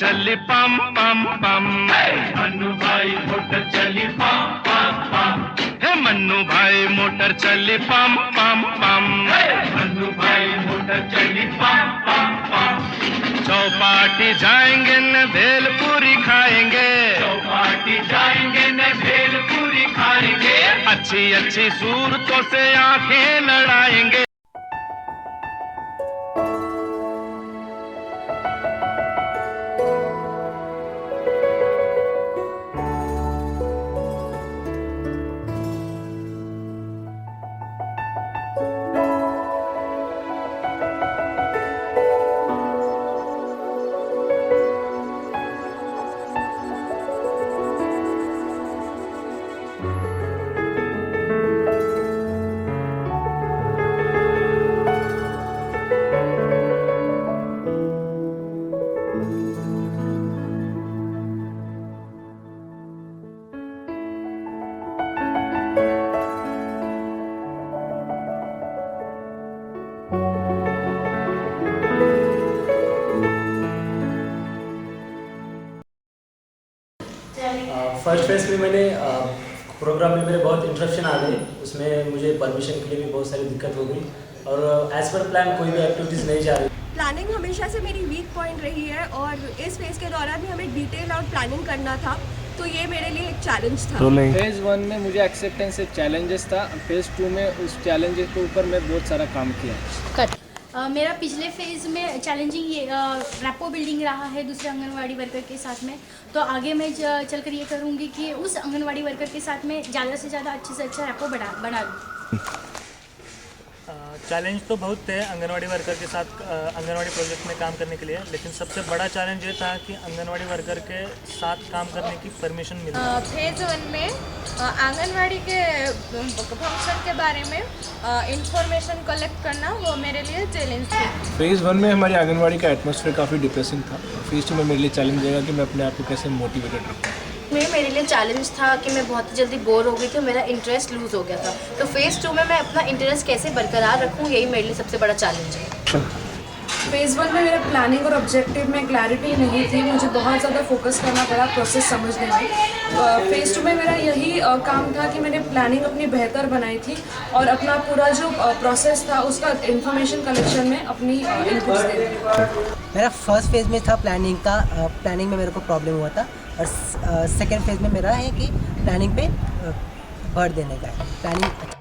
चली पम पम पम। मन्नू भाई मोटर चली पम पम पम। हे मन्नू भाई मोटर चली पम पम पम। मन्नू भाई मोटर चली पम पम पम। चौपाटी जाएंगे न भेलपूरी खाएंगे। चौपाटी जाएंगे न भेलपूरी खाएंगे। अच्छी अच्छी सूरतों से आंखें लड़ाएंगे। फर्स्ट फेज में मैंने प्रोग्राम में मेरे बहुत इंटरप्शन आ गए। उसमें मुझे परमिशन के लिए भी बहुत सारी दिक्कत हो गई और एज पर प्लान कोई भी एक्टिविटीज़ नहीं जा रही। प्लानिंग हमेशा से मेरी वीक पॉइंट रही है और इस फेज़ के दौरान भी हमें डिटेल और प्लानिंग करना था, तो ये मेरे लिए एक चैलेंज था। फेज़ 1 में मुझे एक्सेप्टेंस एक चैलेंजेस था। फेज़ 2 में उस चैलेंजेस के ऊपर मैं बहुत सारा काम किया। मेरा पिछले फेज़ में चैलेंजिंग ये रैपो बिल्डिंग रहा है दूसरे आंगनवाड़ी वर्कर के साथ में, तो आगे मैं चलकर ये करूँगी कि उस आंगनवाड़ी वर्कर के साथ में ज़्यादा से ज़्यादा अच्छे से अच्छा रैपो बना लूँ। चैलेंज तो बहुत थे आंगनवाड़ी वर्कर के साथ आंगनवाड़ी प्रोजेक्ट में काम करने के लिए, लेकिन सबसे बड़ा चैलेंज ये था कि आंगनवाड़ी वर्कर के साथ काम करने की परमिशन मिली। फेज़ 1 में आंगनवाड़ी के फंक्शन के बारे में इंफॉर्मेशन कलेक्ट करना वो मेरे लिए चैलेंज थी। फेज़ 1 में हमारी आंगनवाड़ी का एटमॉस्फेयर काफ़ी डिप्रेसिंग था। फेज़ 2 में मेरे लिए चैलेंज रहेगा कि मैं अपने आप को कैसे मोटिवेटेड रखूँ। मेरे लिए चैलेंज था कि मैं बहुत जल्दी बोर हो गई थी और मेरा इंटरेस्ट लूज़ हो गया था, तो फेज़ 2 में मैं अपना इंटरेस्ट कैसे बरकरार रखूँ, यही मेरे लिए सबसे बड़ा चैलेंज है। फेज़ 1 में मेरा प्लानिंग और ऑब्जेक्टिव में क्लैरिटी नहीं थी, मुझे बहुत ज़्यादा फोकस करना पड़ा प्रोसेस समझने में। फेज़ 2 में मेरा यही काम था कि मैंने प्लानिंग अपनी बेहतर बनाई थी और अपना पूरा जो प्रोसेस था उसका इंफॉर्मेशन कलेक्शन में अपनी इनपुट्स दे दी। मेरा फर्स्ट फेज़ में था प्लानिंग का, प्लानिंग में मेरे को प्रॉब्लम हुआ था, और सेकेंड फेज़ में मेरा है कि प्लानिंग पे भर देने का है। प्लानिंग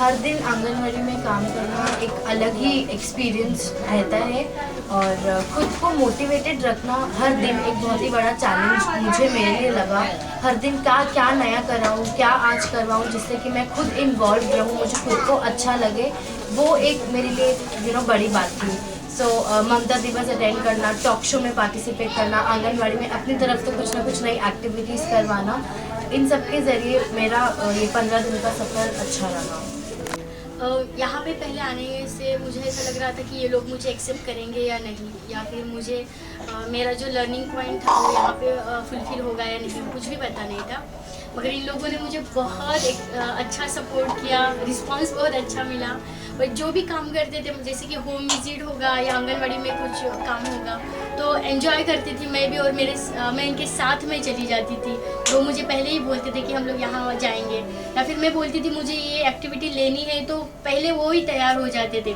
हर दिन आंगनवाड़ी में काम करना एक अलग ही एक्सपीरियंस रहता है और खुद को मोटिवेटेड रखना हर दिन एक बहुत ही बड़ा चैलेंज मुझे मेरे लिए लगा। हर दिन क्या नया कराऊँ, क्या आज करवाऊँ जिससे कि मैं खुद इन्वॉल्व रहूँ, मुझे खुद को अच्छा लगे, वो एक मेरे लिए बड़ी बात थी। सो ममता दिवस अटेंड करना, टॉक शो में पार्टिसिपेट करना, आंगनवाड़ी में अपनी तरफ से कुछ ना कुछ नई एक्टिविटीज़ करवाना, इन सब के ज़रिए मेरा ये 15 दिन का सफ़र अच्छा रहा। यहाँ पे पहले आने से मुझे ऐसा लग रहा था कि ये लोग मुझे एक्सेप्ट करेंगे या नहीं, या फिर मुझे मेरा जो लर्निंग पॉइंट था वो यहाँ पे फुलफिल होगा या नहीं, कुछ भी पता नहीं था। मगर इन लोगों ने मुझे बहुत अच्छा सपोर्ट किया, रिस्पांस बहुत अच्छा मिला। और जो भी काम करते थे, जैसे कि होम विजिट होगा या आंगनवाड़ी में कुछ काम होगा, तो एंजॉय करती थी मैं भी, और मैं इनके साथ में चली जाती थी। वो मुझे पहले ही बोलते थे कि हम लोग यहाँ जाएंगे, या फिर मैं बोलती थी मुझे ये एक्टिविटी लेनी है, तो पहले वो ही तैयार हो जाते थे।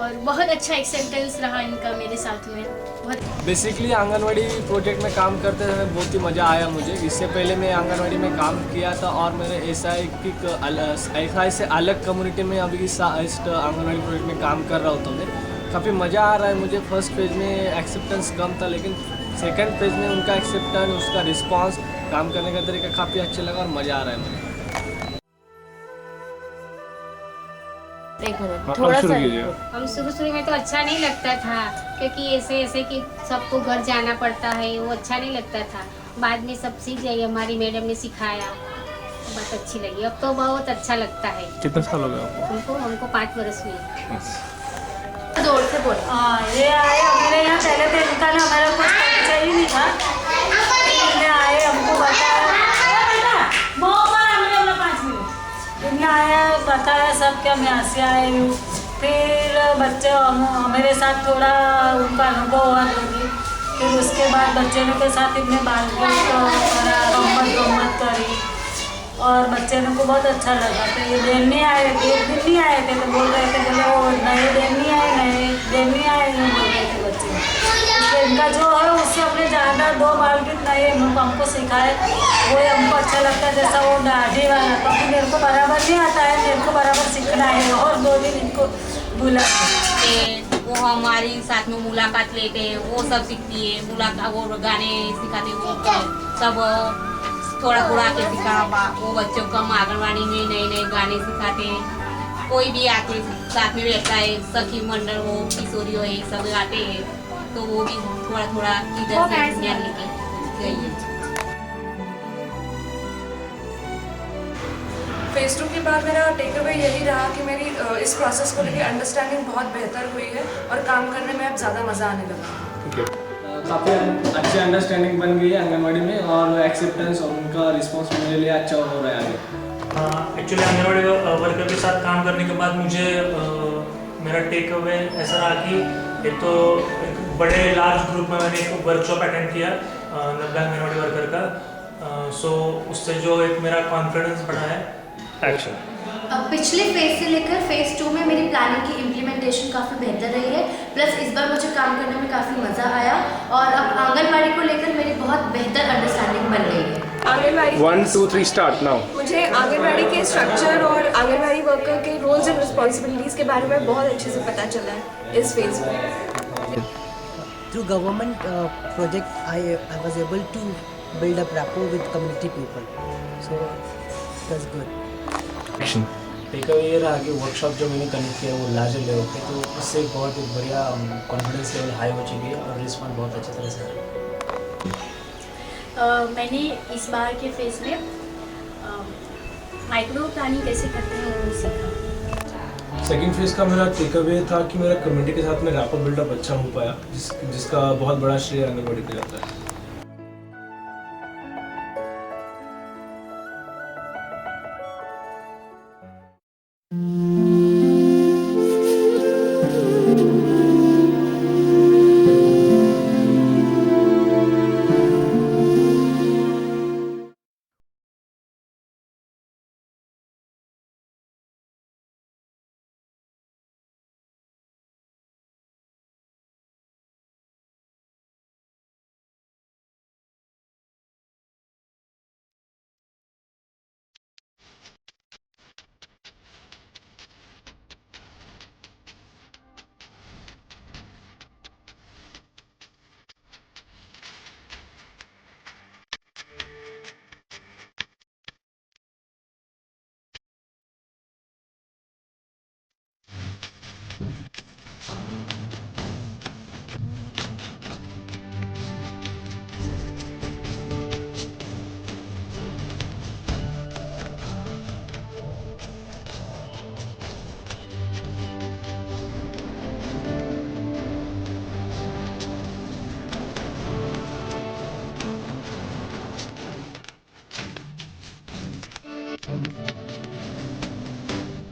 और बहुत अच्छा एक्सेप्टेंस रहा इनका मेरे साथ में। बहुत बेसिकली आंगनवाड़ी प्रोजेक्ट में काम करते समय बहुत ही मज़ा आया मुझे। इससे पहले मैं आंगनवाड़ी में काम किया था और मेरे ऐसा से अलग कम्युनिटी में अभी इस आंगनवाड़ी प्रोजेक्ट में काम कर रहा होता मैं। काफ़ी मज़ा आ रहा है मुझे। फर्स्ट फेज में एक्सेप्टेंस कम था, लेकिन सेकंड फेज में उनका एक्सेप्टेंस, उसका रिस्पांस, काम करने का तरीका काफ़ी अच्छा लगा और मज़ा आ रहा है मुझे। एक मिनट, थोड़ा सा हम शुरू में तो अच्छा नहीं लगता था, क्योंकि ऐसे कि सबको घर जाना पड़ता है, वो अच्छा नहीं लगता था। बाद में सब सीख गई, हमारी मैडम ने सिखाया, बहुत अच्छी लगी। अब तो बहुत अच्छा लगता है। कितने साल हो गए आपको? हमको 5 वर्ष हुए। जोर से बोल। ये आए हमारे यहाँ, पहले तो इनका ना हमारा कुछ परिचय ही नहीं था। इनने आए, हमको बताया, इनने आया बताया सब क्या मैं यहाँ से आई हूँ। फिर बच्चे मेरे साथ थोड़ा उनका अनुभव हुआ लगी। फिर उसके बाद बच्चों के साथ इतने बातचीत करा, गम्मत करी और बच्चे को बहुत अच्छा लगा। तो ये देन नहीं आए थे, एक दिन नहीं आए थे, तो बोल रहे थे, बोले वो नए दिन नहीं आए, बोल रहे थे बच्चे। तो इनका जो है उससे अपने ज़्यादा 2 बाल्टी नए हमको सिखाए, वो हमको अच्छा लगता है। जैसा वो दाढ़ी वाला, तो मेरे को बराबर नहीं आता है, मेरे को बराबर सीखना है, और 2 दिन इनको बुला वो हमारी साथ में मुलाकात लेते हैं, वो सब सीखती है। मुलाकात वो गाने सिखाते, वो सब थोड़ा आके सिखा। वो बच्चों को हम आंगनवाड़ी में नए गाने सिखाते हैं। कोई भी आके साथ में रहता है, सखी मंडल हो, किशोरी हो, ये सब आते हैं, तो वो भी थोड़ा इधर से ज्ञान लेके गई है। फेज़ 2 के बाद मेरा टेक अवे यही रहा कि मेरी इस प्रोसेस को लेकर अंडरस्टैंडिंग बहुत बेहतर हुई है और काम करने में अब ज़्यादा मज़ा आने लगा। काफ़ी अच्छी अंडरस्टैंडिंग बन गई है आंगनवाड़ी में, और एक्सेप्टेंस और उनका रिस्पांस मेरे लिए अच्छा हो रहा है आगे। एक्चुअली आंगनवाड़ी वर्कर के साथ काम करने के बाद मुझे मेरा टेक अवे ऐसा रहा कि एक तो एक बड़े लार्ज ग्रुप में मैंने एक वर्कशॉप अटेंड किया 90 आंगनवाड़ी वर्कर का। सो उससे जो एक मेरा कॉन्फिडेंस बढ़ा है। एक्शन। पिछले फेज से लेकर फेज 2 में मेरी प्लानिंग की इम्प्लीमेंटेशन काफ़ी बेहतर रही है। प्लस इस बार मुझे काम करने में काफ़ी मज़ा आया और अब आंगनवाड़ी को लेकर मेरी बहुत बेहतर अंडरस्टैंडिंग बन गई है। Anganwadi 1 2 3 start now. मुझे आंगनवाड़ी के स्ट्रक्चर और आंगनवाड़ी वर्कर के रोल्स एंड रिस्पॉन्सिबिलिटीज़ के बारे में बहुत अच्छे से पता चला है इस फेज में। Through government project, I was able to build up rapport with community people. So it was good. Take away ये रहा कि वर्कशॉप जो मैंने कनेक्ट किया वो लार्जर लेवल पे, तो उससे बहुत एक बढ़िया कॉन्फिडेंस लेवल हाई हो चुकी है और रिस्पॉन्स बहुत अच्छी तरह से रहा। मैंने इस बार के फेज में माइक्रो प्लानिंग कैसे करते हैं वो सीखा। सेकेंड फेज का मेरा टेक अवे था कि मेरा कम्युनिटी के साथ में रैपर बिल्डअप अच्छा हो पाया, जिसका बहुत बड़ा श्रेय आंगनवाड़ी पे जाता है। है।